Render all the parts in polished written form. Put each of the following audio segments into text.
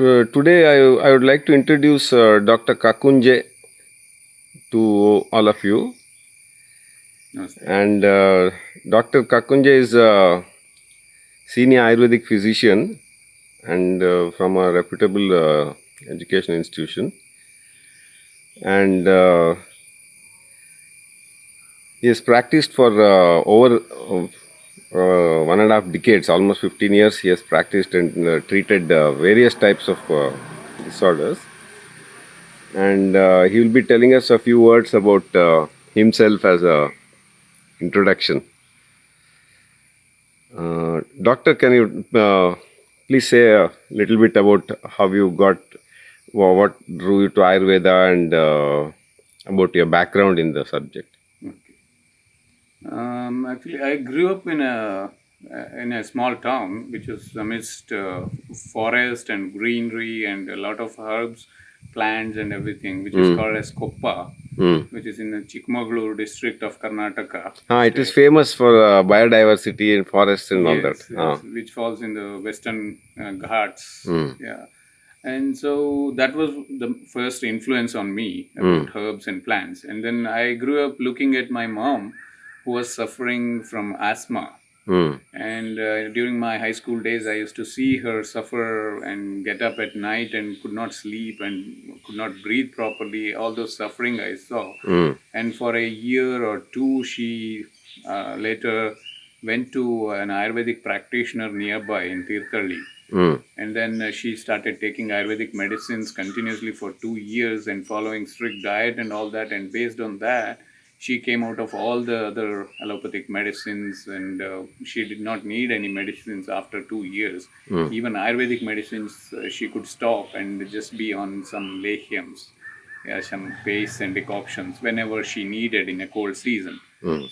Today, I would like to introduce Dr. Kakunje to all of you. Namaste. And Dr. Kakunje is a senior Ayurvedic physician and from a reputable education institution. And he has practiced for over 1.5 decades, almost 15 years. He has practiced and treated various types of disorders. And he will be telling us a few words about himself as a introduction. Doctor, can you please say a little bit about how you got, what drew you to Ayurveda and about your background in the subject? Okay. Actually, I grew up in a small town which is amidst forest and greenery and a lot of herbs, plants and everything, which is called as Koppa, which is in the Chikmagalur district of Karnataka. It is famous for biodiversity and forests and all that. Yes, which falls in the western Ghats. Yeah. And so that was the first influence on me about herbs and plants. And then I grew up looking at my mom, who was suffering from asthma. And during my high school days, I used to see her suffer and get up at night and could not sleep and could not breathe properly. All those suffering I saw. And for a year or two, she later went to an Ayurvedic practitioner nearby in Tirthalli. And then she started taking Ayurvedic medicines continuously for 2 years and following strict diet and all that. And based on that, she came out of all the other allopathic medicines, and she did not need any medicines after 2 years. Even Ayurvedic medicines, she could stop and just be on some lehyams, some paste and decoctions whenever she needed in a cold season.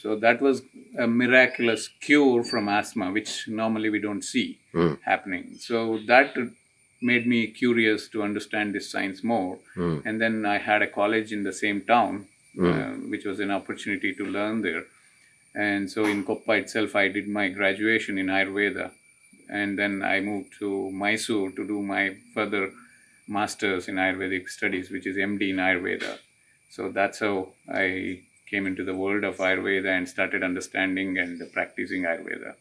So that was a miraculous cure from asthma, which normally we don't see happening. So that made me curious to understand this science more. And then I had a college in the same town, which was an opportunity to learn there. And so in Koppa itself, I did my graduation in Ayurveda. And then I moved to Mysore to do my further master's in Ayurvedic studies, which is MD in Ayurveda. So that's how I came into the world of Ayurveda and started understanding and practicing Ayurveda.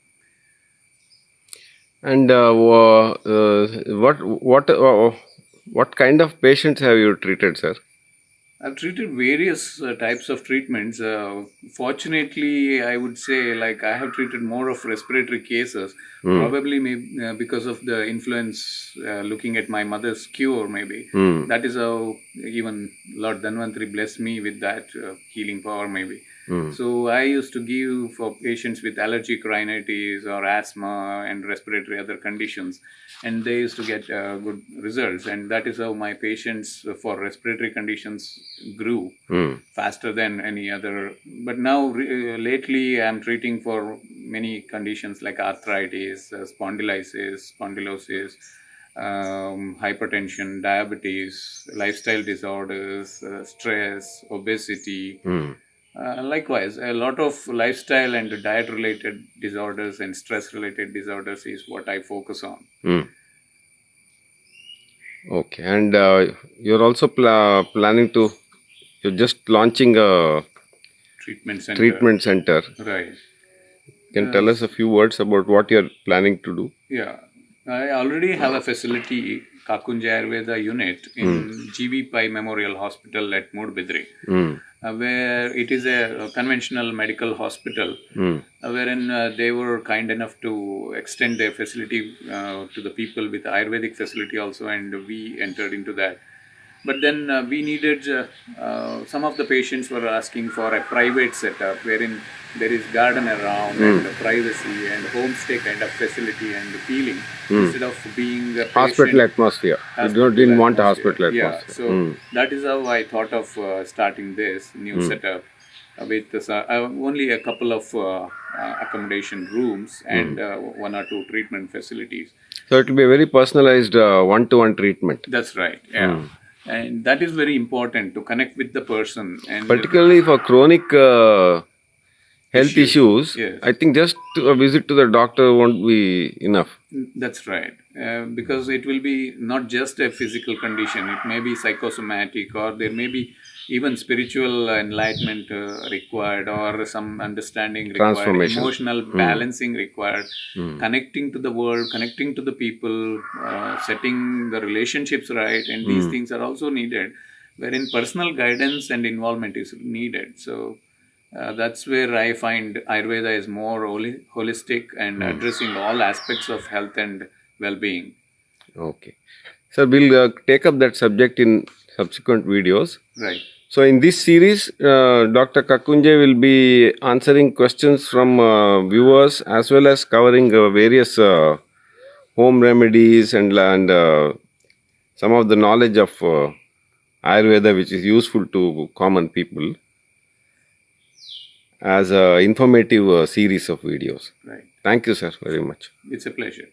And what kind of patients have you treated, sir? I've treated various types of treatments. Fortunately, I would say I have treated more of respiratory cases, probably maybe, because of the influence looking at my mother's cure maybe. That is how even Lord Dhanvantari blessed me with that healing power maybe. So I used to give for patients with allergic rhinitis or asthma and respiratory other conditions, and they used to get good results. And that is how my patients for respiratory conditions grew faster than any other. But now lately I'm treating for many conditions like arthritis, spondylosis, hypertension, diabetes, lifestyle disorders, stress, obesity. Likewise, a lot of lifestyle and diet related disorders and stress related disorders is what I focus on. Okay, and you're also planning to, you're just launching a Treatment center. treatment center. Right. Can you tell us a few words about what you're planning to do? Yeah. I already have a facility, Kakunje Ayurveda unit, in G.V. Pai Memorial Hospital at Mudbidri, where it is a conventional medical hospital, wherein they were kind enough to extend their facility to the people with Ayurvedic facility also, and we entered into that. But then we needed, some of the patients were asking for a private setup wherein there is garden around and privacy and homestay kind of facility and feeling instead of being a Hospital atmosphere. You didn't want a hospital atmosphere. Yeah, so that is how I thought of starting this new setup with this, only a couple of accommodation rooms and one or two treatment facilities. So it will be a very personalized one-to-one treatment. That's right. Yeah. And that is very important to connect with the person. And particularly for chronic health issues, Yes. I think just a visit to the doctor won't be enough. That's right. Because it will be not just a physical condition, it may be psychosomatic, or there may be even spiritual enlightenment required, or some understanding required, Transformation. emotional balancing required, connecting to the world, connecting to the people, setting the relationships right, and these things are also needed, wherein personal guidance and involvement is needed. So, that's where I find Ayurveda is more holistic and addressing all aspects of health and well-being. Okay. So we'll take up that subject in subsequent videos. Right. So in this series, Dr. Kakunje will be answering questions from viewers as well as covering various home remedies and some of the knowledge of Ayurveda which is useful to common people as a informative series of videos. Right. Thank you, sir, very much. It's a pleasure.